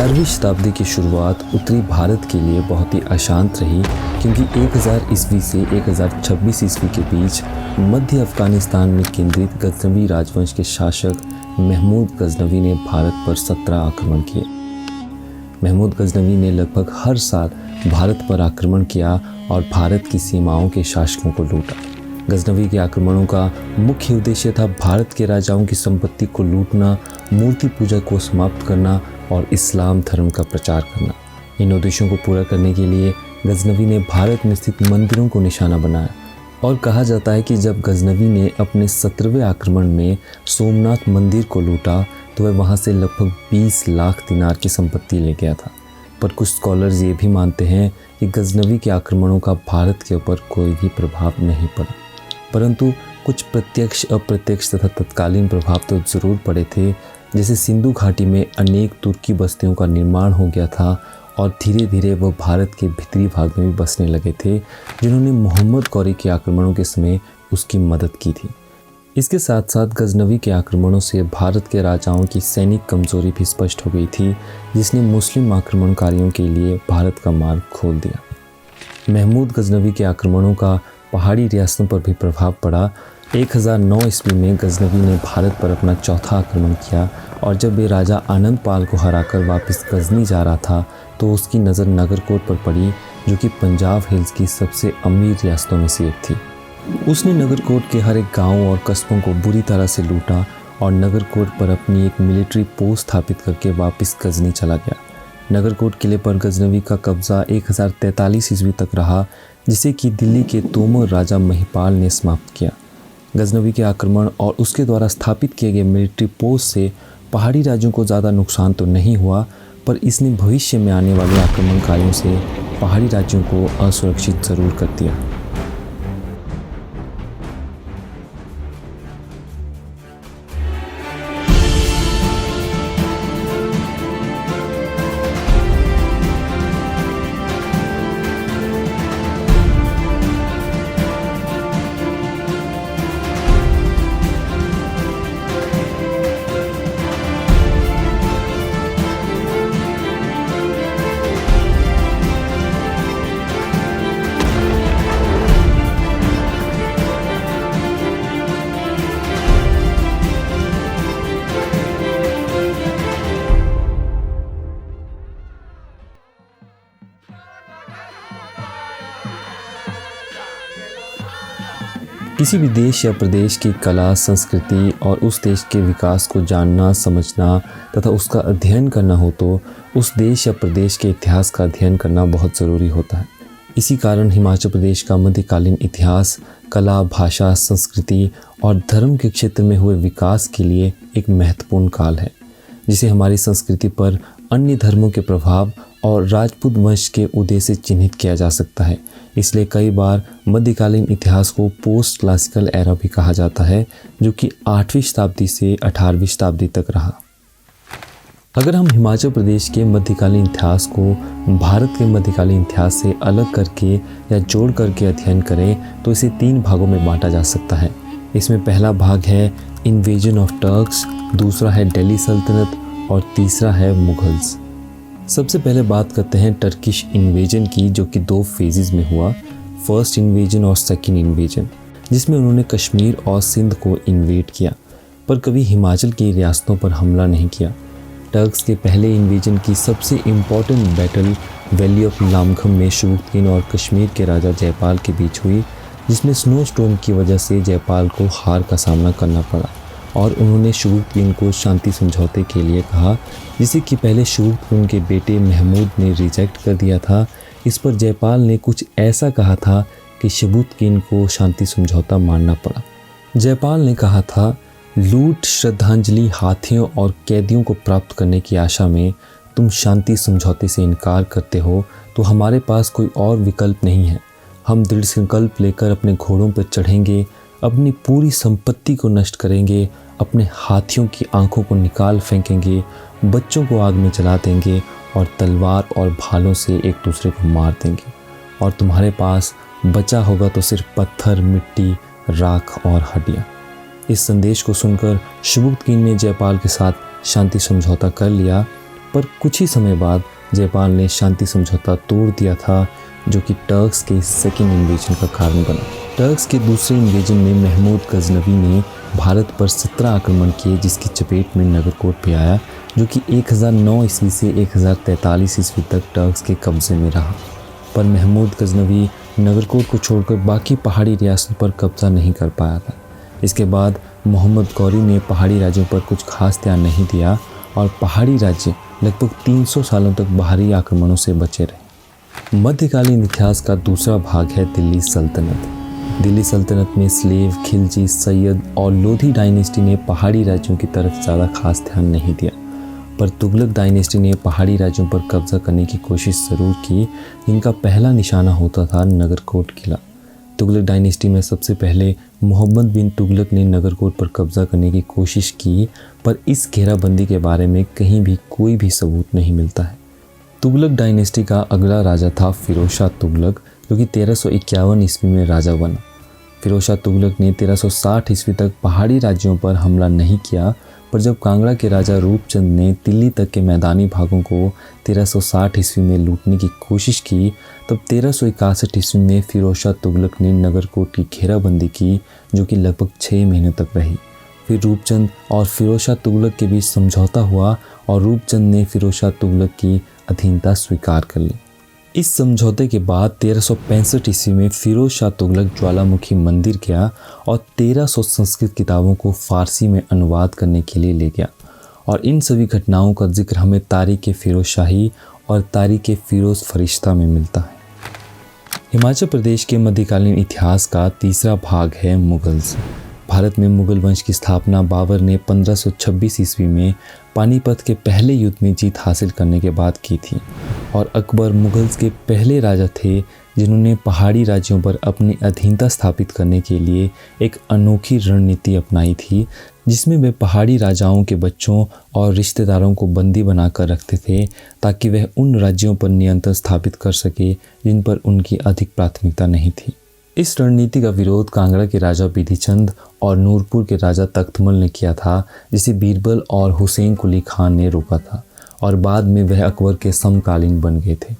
11वीं शताब्दी की शुरुआत उत्तरी भारत के लिए बहुत ही अशांत रही, क्योंकि 1000 ईस्वी से 1026 ईस्वी के बीच मध्य अफगानिस्तान में केंद्रित गजनवी राजवंश के शासक महमूद गजनवी ने भारत पर 17 आक्रमण किए। महमूद गजनवी ने लगभग हर साल भारत पर आक्रमण किया और भारत की सीमाओं के शासकों को लूटा। गजनवी के आक्रमणों का मुख्य उद्देश्य था भारत के राजाओं की संपत्ति को लूटना, मूर्ति पूजा को समाप्त करना और इस्लाम धर्म का प्रचार करना। इन उद्देश्यों को पूरा करने के लिए गजनवी ने भारत में स्थित मंदिरों को निशाना बनाया और कहा जाता है कि जब गजनवी ने अपने 17वें आक्रमण में सोमनाथ मंदिर को लूटा तो वह वहां से लगभग 20 लाख दिनार की संपत्ति ले गया था। पर कुछ स्कॉलर्स ये भी मानते हैं कि गजनवी के आक्रमणों का भारत के ऊपर कोई भी प्रभाव नहीं पड़ा, परंतु कुछ प्रत्यक्ष, अप्रत्यक्ष तथा तत्कालीन प्रभाव तो ज़रूर पड़े थे। जैसे सिंधु घाटी में अनेक तुर्की बस्तियों का निर्माण हो गया था और धीरे धीरे वह भारत के भीतरी भाग में भी बसने लगे थे, जिन्होंने मोहम्मद गौरी के आक्रमणों के समय उसकी मदद की थी। इसके साथ साथ गजनवी के आक्रमणों से भारत के राजाओं की सैनिक कमजोरी भी स्पष्ट हो गई थी, जिसने मुस्लिम आक्रमणकारियों के लिए भारत का मार्ग खोल दिया। महमूद गजनवी के आक्रमणों का पहाड़ी रियासतों पर भी प्रभाव पड़ा। 1009 ईस्वी में गजनवी ने भारत पर अपना चौथा आक्रमण किया और जब वे राजा आनंद पाल को हराकर वापस गजनी जा रहा था तो उसकी नज़र नगरकोट पर पड़ी, जो कि पंजाब हिल्स की सबसे अमीर रियासतों में से एक थी। उसने नगरकोट के हर एक गांव और कस्बों को बुरी तरह से लूटा और नगरकोट पर अपनी एक मिलिट्री पोस्ट स्थापित करके वापस गजनी चला गया। नगरकोट किले पर गजनवी का कब्जा 1043 ईस्वी तक रहा, जिसे कि दिल्ली के तोमर राजा महिपाल ने समाप्त किया। गजनवी के आक्रमण और उसके द्वारा स्थापित किए गए मिलिट्री पोस्ट से पहाड़ी राज्यों को ज़्यादा नुकसान तो नहीं हुआ, पर इसने भविष्य में आने वाले आक्रमणकारियों से पहाड़ी राज्यों को असुरक्षित ज़रूर कर दिया। किसी भी देश या प्रदेश की कला, संस्कृति और उस देश के विकास को जानना, समझना तथा उसका अध्ययन करना हो तो उस देश या प्रदेश के इतिहास का अध्ययन करना बहुत ज़रूरी होता है। इसी कारण हिमाचल प्रदेश का मध्यकालीन इतिहास कला, भाषा, संस्कृति और धर्म के क्षेत्र में हुए विकास के लिए एक महत्वपूर्ण काल है, जिसे हमारी संस्कृति पर अन्य धर्मों के प्रभाव और राजपूत वंश के उदय से चिन्हित किया जा सकता है। इसलिए कई बार मध्यकालीन इतिहास को पोस्ट क्लासिकल एरा भी कहा जाता है, जो कि 8वीं शताब्दी से 18वीं शताब्दी तक रहा। अगर हम हिमाचल प्रदेश के मध्यकालीन इतिहास को भारत के मध्यकालीन इतिहास से अलग करके या जोड़ करके अध्ययन करें तो इसे 3 भागों में बांटा जा सकता है। इसमें पहला भाग है इन्वेजन ऑफ टर्क्स, दूसरा है दिल्ली सल्तनत और तीसरा है मुगल्स। सबसे पहले बात करते हैं टर्किश इन्वेजन की, जो कि 2 फेजेस में हुआ, फर्स्ट इन्वेजन और सेकंड इन्वेजन, जिसमें उन्होंने कश्मीर और सिंध को इन्वेड किया पर कभी हिमाचल की रियासतों पर हमला नहीं किया। टर्क्स के पहले इन्वेजन की सबसे इम्पॉर्टेंट बैटल वैली ऑफ लामघम में शुबुक्तगीन और कश्मीर के राजा जयपाल के बीच हुई, जिसमें स्नो स्टॉर्म की वजह से जयपाल को हार का सामना करना पड़ा और उन्होंने शुबुक्तगीन को शांति समझौते के लिए कहा, जिसे कि पहले शुबुक्तगीन के बेटे महमूद ने रिजेक्ट कर दिया था। इस पर जयपाल ने कुछ ऐसा कहा था कि शुबुक्तगीन को शांति समझौता मानना पड़ा। जयपाल ने कहा था, लूट, श्रद्धांजलि, हाथियों और कैदियों को प्राप्त करने की आशा में तुम शांति समझौते से इनकार करते हो तो हमारे पास कोई और विकल्प नहीं है। हम दृढ़ संकल्प लेकर अपने घोड़ों पर चढ़ेंगे, अपनी पूरी संपत्ति को नष्ट करेंगे, अपने हाथियों की आंखों को निकाल फेंकेंगे, बच्चों को आग में जला देंगे और तलवार और भालों से एक दूसरे को मार देंगे और तुम्हारे पास बचा होगा तो सिर्फ पत्थर, मिट्टी, राख और हड्डियाँ। इस संदेश को सुनकर शुबुक्तगीन ने जयपाल के साथ शांति समझौता कर लिया पर कुछ ही समय बाद जयपाल ने शांति समझौता तोड़ दिया था, जो कि टर्क्स के सेकेंड इन्वेजन का कारण बना। टर्क्स के दूसरे इन्वेजन में महमूद गजनवी ने भारत पर 17 आक्रमण किए, जिसकी चपेट में नगरकोट भी आया, जो कि 1009 ईस्वी से 1043 ईस्वी तक टर्क्स के कब्जे में रहा। पर महमूद गजनवी नगरकोट को छोड़कर बाकी पहाड़ी रियासतों पर कब्जा नहीं कर पाया था। इसके बाद मोहम्मद गौरी ने पहाड़ी राज्यों पर कुछ खास ध्यान नहीं दिया और पहाड़ी राज्य लगभग 300 सालों तक बाहरी आक्रमणों से बचे रहे। मध्यकालीन इतिहास का दूसरा भाग है दिल्ली सल्तनत। दिल्ली सल्तनत में स्लेव, खिलजी, सैयद और लोधी डायनेस्टी ने पहाड़ी राज्यों की तरफ ज़्यादा खास ध्यान नहीं दिया, पर तुगलक डायनेस्टी ने पहाड़ी राज्यों पर कब्जा करने की कोशिश ज़रूर की, जिनका पहला निशाना होता था नगरकोट किला। तुगलक डायनेस्टी में सबसे पहले मोहम्मद बिन तुगलक ने नगरकोट पर कब्जा करने की कोशिश की, पर इस घेराबंदी के बारे में कहीं भी कोई भी सबूत नहीं मिलता है। तुगलक डायनेस्टी का अगला राजा था फिरोज शाह तुगलक, जो कि 1351 ईस्वी में राजा बना। फिरोज शाह तुगलक ने 1360 ईस्वी तक पहाड़ी राज्यों पर हमला नहीं किया, पर जब कांगड़ा के राजा रूपचंद ने दिल्ली तक के मैदानी भागों को 1360 ईस्वी में लूटने की कोशिश की, तब 1361 ईस्वी में फिरोज शाह तुगलक ने नगरकोट की घेराबंदी की, जो कि लगभग 6 महीने तक रही। फिर रूपचंद और फिरोज शाह तुगलक के बीच समझौता हुआ और रूपचंद ने फिरोज शाह तुगलक की अधीनता स्वीकार कर ली। इस समझौते के बाद 1365 ईस्वी में फिरोज शाह तुगलक ज्वालामुखी मंदिर गया और 1300 संस्कृत किताबों को फारसी में अनुवाद करने के लिए ले गया, और इन सभी घटनाओं का जिक्र हमें तारीख़ फिरोज शाही और तारीख़ फिरोज़ फरिश्ता में मिलता है। हिमाचल प्रदेश के मध्यकालीन इतिहास का तीसरा भाग है मुगल्स। भारत में मुगल वंश की स्थापना बाबर ने 1526 ईस्वी में पानीपत के पहले युद्ध में जीत हासिल करने के बाद की थी, और अकबर मुगल्स के पहले राजा थे जिन्होंने पहाड़ी राज्यों पर अपनी अधीनता स्थापित करने के लिए एक अनोखी रणनीति अपनाई थी, जिसमें वे पहाड़ी राजाओं के बच्चों और रिश्तेदारों को बंदी बनाकर रखते थे, ताकि वह उन राज्यों पर नियंत्रण स्थापित कर सके जिन पर उनकी अधिक प्राथमिकता नहीं थी। इस रणनीति का विरोध कांगड़ा के राजा बिधिचंद और नूरपुर के राजा तख्तमल ने किया था, जिसे बीरबल और हुसैन कुली खान ने रोका था, और बाद में वह अकबर के समकालीन बन गए थे।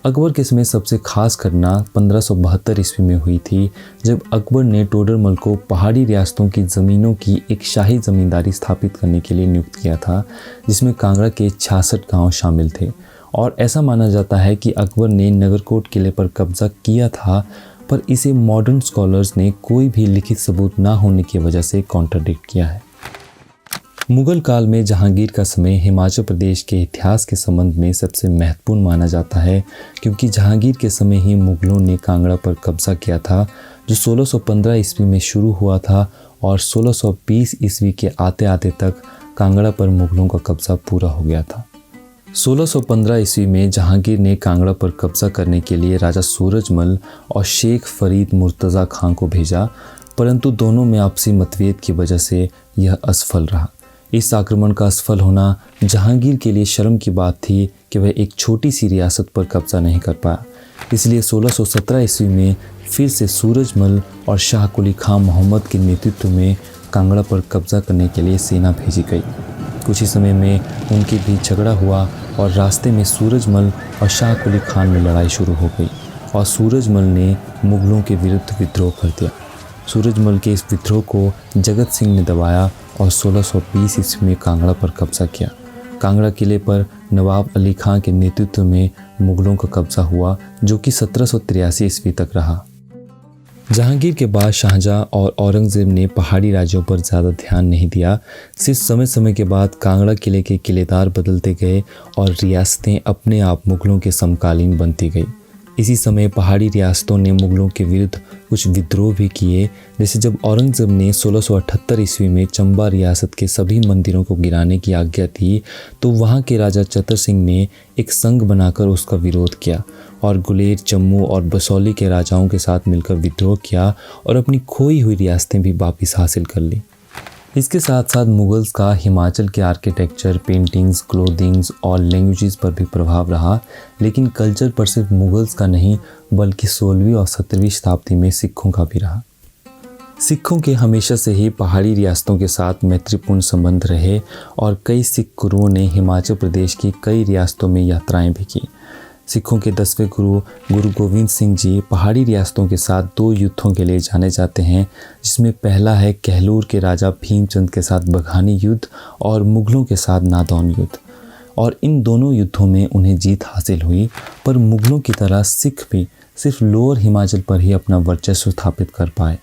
अकबर के समय सबसे खास घटना 1572 ईस्वी में हुई थी, जब अकबर ने टोडरमल को पहाड़ी रियासतों की ज़मीनों की एक शाही ज़मींदारी स्थापित करने के लिए नियुक्त किया था, जिसमें कांगड़ा के 66 गांव शामिल थे। और ऐसा माना जाता है कि अकबर ने नगरकोट किले पर कब्जा किया था, पर इसे मॉडर्न स्कॉलर्स ने कोई भी लिखित सबूत ना होने की वजह से कॉन्ट्राडिक्ट किया है। मुगल काल में जहांगीर का समय हिमाचल प्रदेश के इतिहास के संबंध में सबसे महत्वपूर्ण माना जाता है, क्योंकि जहांगीर के समय ही मुगलों ने कांगड़ा पर कब्जा किया था, जो 1615 ईस्वी में शुरू हुआ था, और 1620 ईस्वी के आते आते तक कांगड़ा पर मुगलों का कब्जा पूरा हो गया था। 1615 ईस्वी में जहांगीर ने कांगड़ा पर कब्जा करने के लिए राजा सूरजमल और शेख फरीद मुर्तज़ा खां को भेजा, परंतु दोनों में आपसी मतभेद की वजह से यह असफल रहा। इस आक्रमण का असफल होना जहांगीर के लिए शर्म की बात थी कि वह एक छोटी सी रियासत पर कब्जा नहीं कर पाया। इसलिए 1617 ईस्वी में फिर से सूरजमल और शाह कुली खां मोहम्मद के नेतृत्व में कांगड़ा पर कब्जा करने के लिए सेना भेजी गई। कुछ ही समय में उनके बीच झगड़ा हुआ और रास्ते में सूरजमल और शाह कुली खान में लड़ाई शुरू हो गई, और सूरजमल ने मुगलों के विरुद्ध विद्रोह कर दिया। सूरजमल के इस विद्रोह को जगत सिंह ने दबाया और 1620 ईस्वी में कांगड़ा पर कब्जा किया। कांगड़ा किले पर नवाब अली खां के नेतृत्व में मुगलों का कब्जा हुआ, जो कि 1783 ईस्वी तक रहा। जहांगीर के बाद शाहजहां और औरंगजेब ने पहाड़ी राज्यों पर ज़्यादा ध्यान नहीं दिया। सिर्फ समय समय के बाद कांगड़ा किले के किलेदार बदलते गए और रियासतें अपने आप मुगलों के समकालीन बनती गई। इसी समय पहाड़ी रियासतों ने मुगलों के विरुद्ध कुछ विद्रोह भी किए, जैसे जब औरंगजेब ने 1678 ईस्वी में चंबा रियासत के सभी मंदिरों को गिराने की आज्ञा दी, तो वहाँ के राजा चतर सिंह ने एक संघ बनाकर उसका विरोध किया और गुलेर, जम्मू और बसौली के राजाओं के साथ मिलकर विद्रोह किया और अपनी खोई हुई रियासतें भी वापस हासिल कर ली। इसके साथ साथ मुगल्स का हिमाचल के आर्किटेक्चर, पेंटिंग्स, क्लोथिंग्स और लैंग्वेजेस पर भी प्रभाव रहा, लेकिन कल्चर पर सिर्फ मुगल्स का नहीं बल्कि 16वीं और 17वीं शताब्दी में सिखों का भी रहा। सिखों के हमेशा से ही पहाड़ी रियासतों के साथ मैत्रीपूर्ण संबंध रहे और कई सिख गुरुओं ने हिमाचल प्रदेश की कई रियासतों में यात्राएं भी की। सिखों के 10वें गुरु गुरु गोविंद सिंह जी पहाड़ी रियासतों के साथ 2 युद्धों के लिए जाने जाते हैं, जिसमें पहला है कहलूर के राजा भीमचंद के साथ बघानी युद्ध और मुगलों के साथ नादौन युद्ध। और इन दोनों युद्धों में उन्हें जीत हासिल हुई, पर मुगलों की तरह सिख भी सिर्फ लोअर हिमाचल पर ही अपना वर्चस्व स्थापित कर पाए।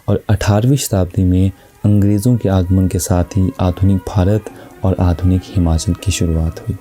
और 18वीं शताब्दी में अंग्रेज़ों के आगमन के साथ ही आधुनिक भारत और आधुनिक हिमाचल की शुरुआत हुई।